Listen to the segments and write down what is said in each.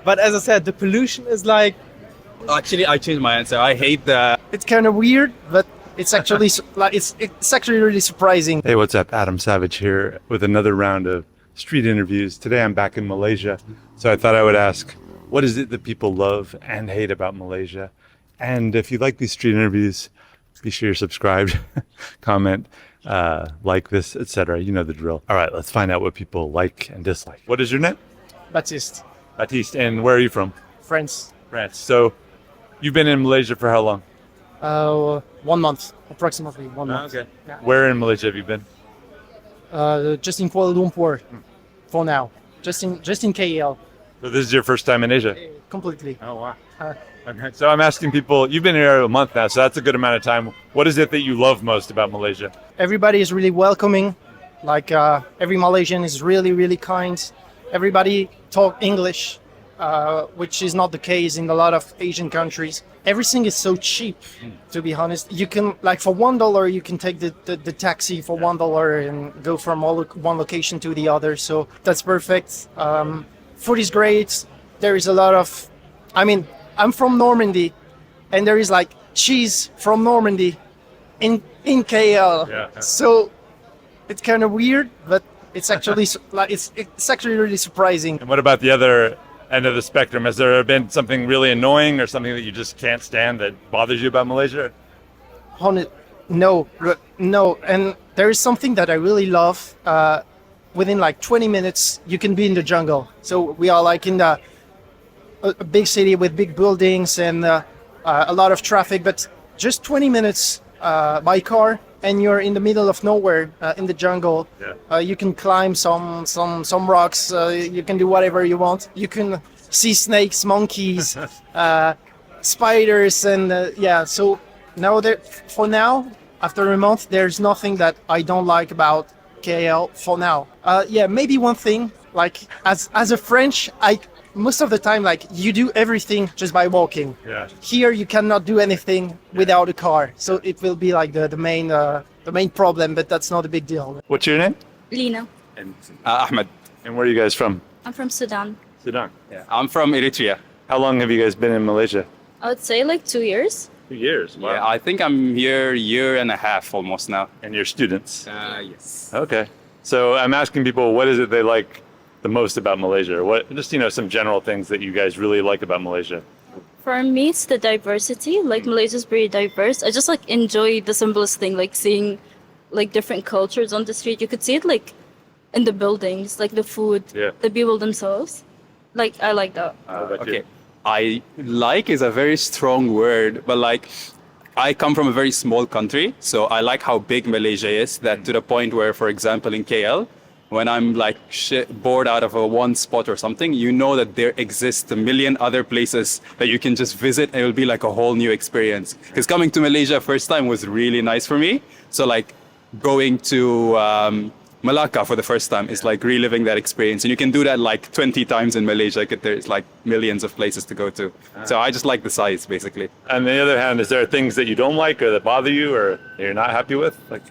But as I said, the pollution is like, Actually, I changed my answer. I hate the. it's kind of weird, but it's actually like it's actually really surprising. Hey, what's up? Adam Savage here with another round of street interviews. Today I'm back in Malaysia, so I thought I would ask, what is it that people love and hate about Malaysia? And if you like these street interviews, be sure you're subscribed, comment, like this, etc. You know the drill. All right, let's find out what people like and dislike. What is your name? Batist, Batist. And where are you from? France. France. So you've been in Malaysia for how long? 1 month, approximately 1 month. Okay. Yeah. Where in Malaysia have you been? Just in Kuala Lumpur, for now. Just in KL, So this is your first time in Asia? completely. Oh, wow. Okay. So I'm asking people, you've been here a month now, so that's a good amount of time. What is it that you love most about Malaysia? Everybody is really welcoming. Like every Malaysian is really kind. Everybody talk English, which is not the case in a lot of Asian countries. Everything is so cheap, to be honest. You can, like, for $1 you can take the taxi for $1 and go from one location to the other. So that's perfect. Food is great. There is a lot of, I mean, I'm from Normandy, and there is like cheese from Normandy in KL. Yeah. So it's kind of weird, but it's actually like it's actually really surprising. And what about the other end of the spectrum? Has there been something really annoying or something that you just can't stand that bothers you about Malaysia? No. And there is something that I really love. Within like 20 minutes, you can be in the jungle. So we are like in a big city with big buildings and a lot of traffic, but just 20 minutes by car, and you're in the middle of nowhere in the jungle. Yeah. You can climb some rocks. You can do whatever you want. You can see snakes, monkeys, spiders, and yeah. So now for now, after a month, there's nothing that I don't like about KL for now. Yeah, maybe one thing, like as a French, most of the time, like, you do everything just by walking. Yeah. Here you cannot do anything without a car, so it will be like the main problem, but that's not a big deal. What's your name? Lena. And Ahmed. And where are you guys from? I'm from Sudan. Sudan. Yeah. I'm from Eritrea. How long have you guys been in Malaysia? I would say like 2 years. 2 years. Wow. Yeah, I think I'm here a year and a half almost now. And you're students? Yes. Okay. So I'm asking people, what is it they like the most about Malaysia? What, just, some general things that you guys really like about Malaysia. For me, it's the diversity. Like, Malaysia's very diverse. I just like enjoy the simplest thing, like seeing like different cultures on the street. You could see it like in the buildings, like the food, the people themselves. Like, I like that. Okay. I like is a very strong word, but like, I come from a very small country, so I like how big Malaysia is, that to the point where, for example, in KL, when I'm like bored out of one spot or something, you know that there exists a million other places that you can just visit, and it will be like a whole new experience. Because coming to Malaysia first time was really nice for me. So like going to Malacca for the first time is like reliving that experience, and you can do that like 20 times in Malaysia. There's like millions of places to go to. So I just like the size, basically. On the other hand, is there things that you don't like or that bother you or you're not happy with? Like,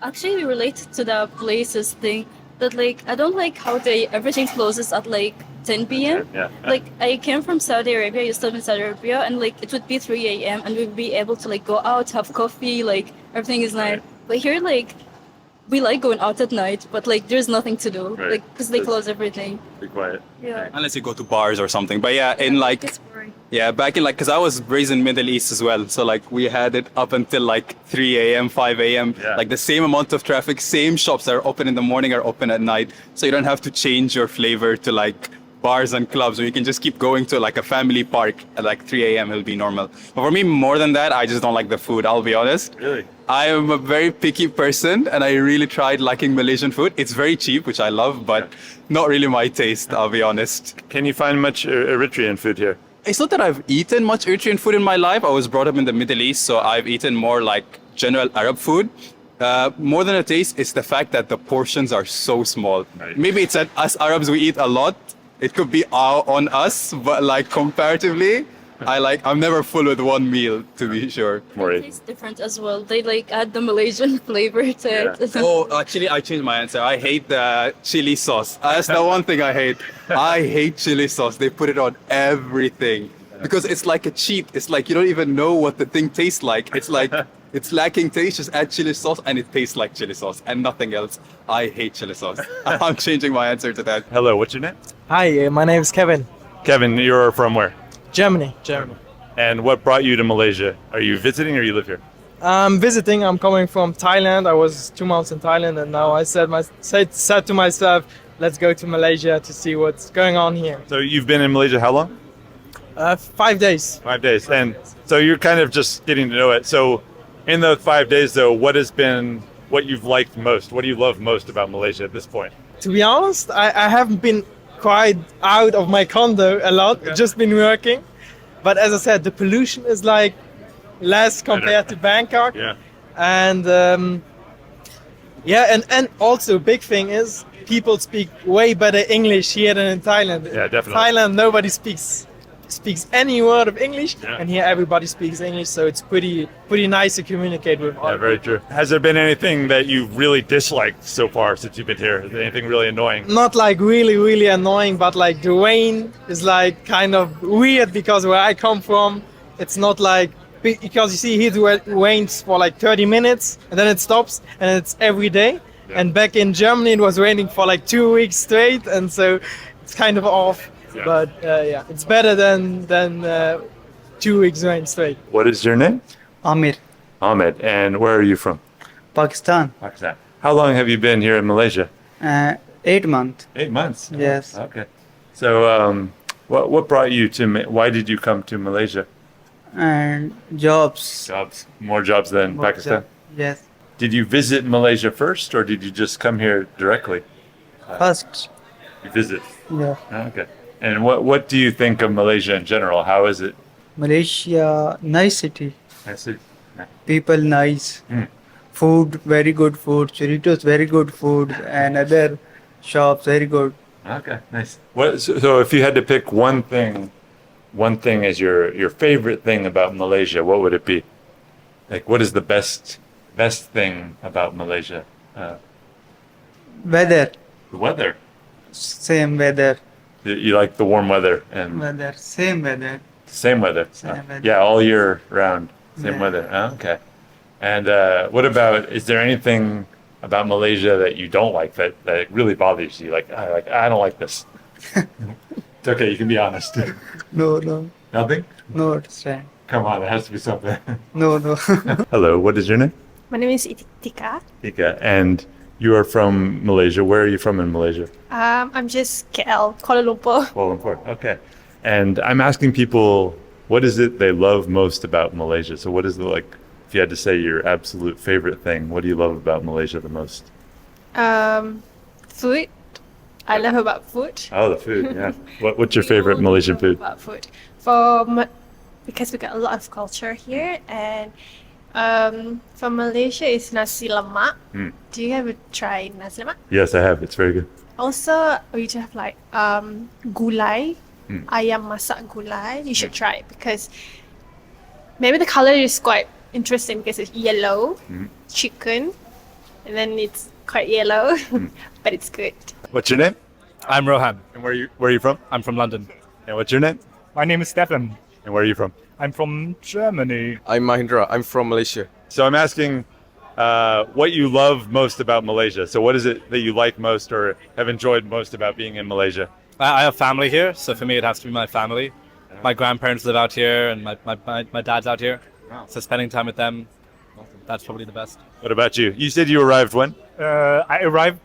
Actually, we relate to the places thing. That like, I don't like how everything closes at like 10 p.m. Yeah. Like, I came from Saudi Arabia, I used to live in Saudi Arabia, and like it would be 3 a.m. and we'd be able to like go out, have coffee, like everything is nice. But here, like, we like going out at night, but like there's nothing to do, like, because they close everything. be quiet. Yeah. Unless you go to bars or something. But yeah, in like, It's boring. yeah, back in like, because I was raised in Middle East as well. So like we had it up until like 3 a.m., 5 a.m. Yeah. Like the same amount of traffic, same shops that are open in the morning are open at night. So you don't have to change your flavor to like bars and clubs, or you can just keep going to like a family park at like 3 a.m. It'll be normal. But for me, more than that, I just don't like the food, I'll be honest. Really? I am a very picky person, and I really tried liking Malaysian food. It's very cheap, which I love, but not really my taste, I'll be honest. Can you find much Eritrean food here? It's not that I've eaten much Eritrean food in my life. I was brought up in the Middle East, so I've eaten more like general Arab food. More than a taste, it's the fact that the portions are so small. Right. Maybe it's that us Arabs, we eat a lot. It could be on us, but like comparatively, I'm never full with one meal, to be sure. More It tastes different as well. They like add the Malaysian flavor to it. Oh, actually, I changed my answer. I hate the chili sauce. That's the one thing I hate. I hate chili sauce. They put it on everything because it's like a cheat. It's like you don't even know what the thing tastes like. It's like it's lacking taste. Just add chili sauce and it tastes like chili sauce and nothing else. I hate chili sauce. I'm changing my answer to that. Hello, what's your name? Hi, my name is Kevin. Kevin, you're from where? Germany. And what brought you to Malaysia? Are you visiting or you live here? I'm visiting. I'm coming from Thailand. I was 2 months in Thailand, and now I said to myself, let's go to Malaysia to see what's going on here. So you've been in Malaysia how long? 5 days. 5 days. And so you're kind of just getting to know it. So in those 5 days though, what has been what you've liked most? What do you love most about Malaysia at this point? To be honest, I haven't been quite out of my condo a lot. Just been working. But as I said, the pollution is like less compared to Bangkok. Yeah. And and also big thing is people speak way better English here than in Thailand. Yeah, definitely. Thailand, nobody speaks any word of English, Yeah. and here everybody speaks English, so it's pretty nice to communicate with. Yeah, very true. Has there been anything that you've really disliked so far since you've been here? Is there anything really annoying? Not like really annoying, but like the rain is like kind of weird because where I come from, it's not like because you see here it rains for like 30 minutes and then it stops and it's every day. Yeah. And back in Germany it was raining for like 2 weeks straight, and so it's kind of off. Yeah. But it's better than 2 weeks rain straight. What is your name? Amir, Ahmed. And where are you from? Pakistan. Pakistan. How long have you been here in Malaysia? 8 months. 8 months. Yes. Okay. So what brought you to why did you come to Malaysia? And jobs. Jobs. More jobs than Pakistan. Yes. Did you visit Malaysia first or did you just come here directly? First. You visit. Yeah. Okay. And what do you think of Malaysia in general? How is it? Malaysia, nice city. I see. People nice. Mm. Food, very good food. Churritos, very good food. And other shops, very good. Okay, nice. So if you had to pick one thing as your favorite thing about Malaysia, what would it be? Like, what is the best thing about Malaysia? Weather, The weather. same weather. You like the warm weather and Weather, same weather. same weather. Same weather. Yeah, all year round, same Yeah. weather. Oh, okay. And what about? Is there anything about Malaysia that you don't like that really bothers you? Like I don't like this. It's okay. You can be honest. No, Nothing. no, understand. Come on, there has to be something. No. Hello. What is your name? My name is Tika. Ika. And you are from Malaysia. Where are you from in Malaysia? I'm just KL, Kuala Lumpur. Kuala Lumpur. Okay. And I'm asking people, what is it they love most about Malaysia? So what is the if you had to say your absolute favorite thing, what do you love about Malaysia the most? Food. I love about food. Oh, the food. Yeah. What's your favorite Malaysian food? About food. Because we got a lot of culture here, and for Malaysia it's nasi lemak. Mm. Do you ever try nasi lemak? Yes, I have. It's very good. Also, we do have like gulai, Mm. ayam masak gulai. You should try it because maybe the color is quite interesting because it's yellow chicken, and then it's quite yellow, but it's good. What's your name? I'm Rohan. And where are you from? I'm from London. And what's your name? My name is Stefan. And where are you from? I'm from Germany. I'm Mahindra. I'm from Malaysia. So I'm asking what you love most about Malaysia. So what is it that you like most or have enjoyed most about being in Malaysia? I have family here, so for me it has to be my family. My grandparents live out here, and my dad's out here. So spending time with them, that's probably the best. What about you? You said you arrived when? I arrived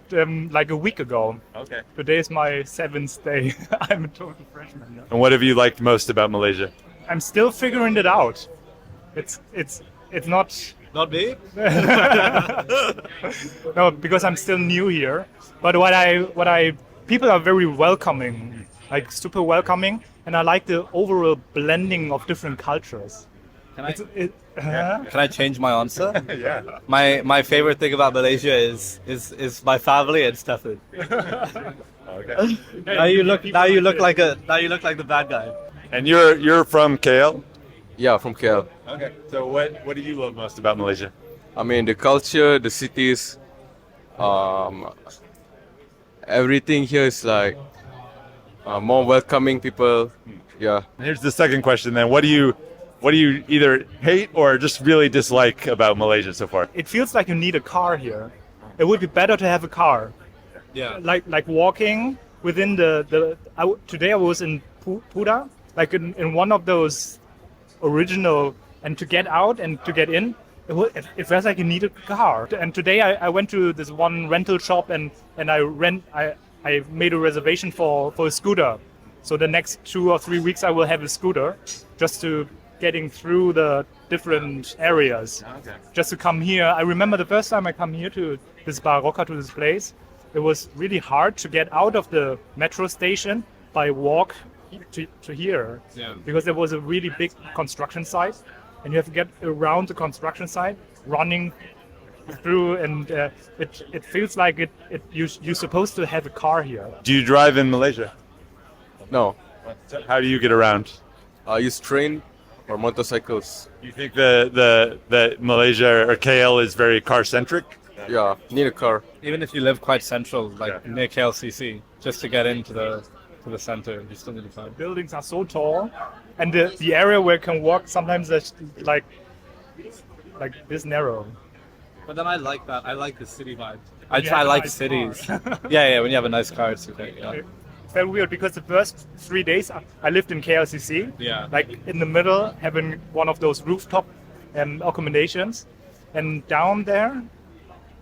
like a week ago. Okay. Today is my 7th day. I'm a total freshman now. And what have you liked most about Malaysia? I'm still figuring it out. It's not me. no, because I'm still new here. But people are very welcoming, like super welcoming, and I like the overall blending of different cultures. Can I change my answer? Yeah. My favorite thing about Malaysia is my family and Stefan. Okay. Now you look like the bad guy. And you're from KL? Yeah, from KL. Okay. So what do you love most about Malaysia? I mean, the culture, the cities, um, everything here is like more welcoming people. Yeah. And here's the second question then. What do you either hate or just really dislike about Malaysia so far? It feels like you need a car here. It would be better to have a car. Yeah. Like walking within today I was in Puda, like in one of those original, and to get out and to get in, it feels like you need a car. And today I went to this one rental shop and I made a reservation for a scooter. So the next 2 or 3 weeks I will have a scooter just to getting through the different areas. Okay. Just to come here. I remember the first time I come here to this Barroca, to this place, it was really hard to get out of the metro station by walk to here. Yeah. Because there was a really big construction site and you have to get around the construction site running through, and it feels like you're supposed to have a car here. Do you drive in Malaysia? No, How do you get around? I use train or motorcycles. You think the Malaysia or KL is very car centric? Yeah, need a car. Even if you live quite central, like Yeah. near KLCC, just to get into the center, you still need a car. Buildings are so tall, and the area where you can walk sometimes is like this narrow. But then I like that. I like the city vibe. You have a like nice cities. car. Yeah. When you have a nice car, it's okay. Yeah. It's very weird because the first 3 days I lived in KLCC, Yeah. like in the middle, having one of those rooftop accommodations, and down there,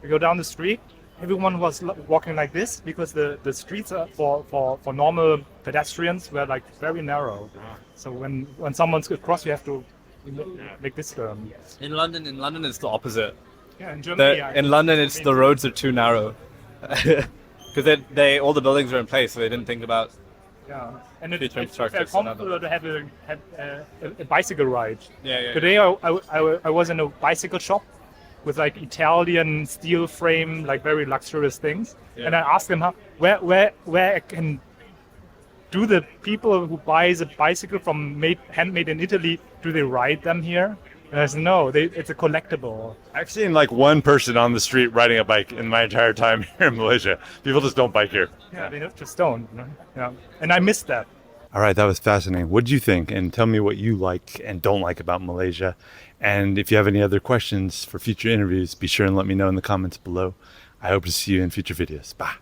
you go down the street, everyone was walking like this because the streets are for normal pedestrians were like very narrow. So when someone's across, you have to make this turn. In London, it's the opposite. Yeah, in Germany, In London, it's the roads are too narrow. Because they all the buildings are in place, so they didn't think about. Yeah, and future it's infrastructure, comfortable to have a bicycle ride. Yeah. Today I was in a bicycle shop with like Italian steel frame, like very luxurious things, Yeah. and I asked them where I can. Do the people who buys a bicycle from handmade in Italy, do they ride them here? And I said no, it's a collectible. I've seen like one person on the street riding a bike in my entire time here in Malaysia. People just don't bike here. Yeah, they just don't. You know? Yeah, and I missed that. All right, that was fascinating. What did you think? And tell me what you like and don't like about Malaysia. And if you have any other questions for future interviews, be sure and let me know in the comments below. I hope to see you in future videos. Bye.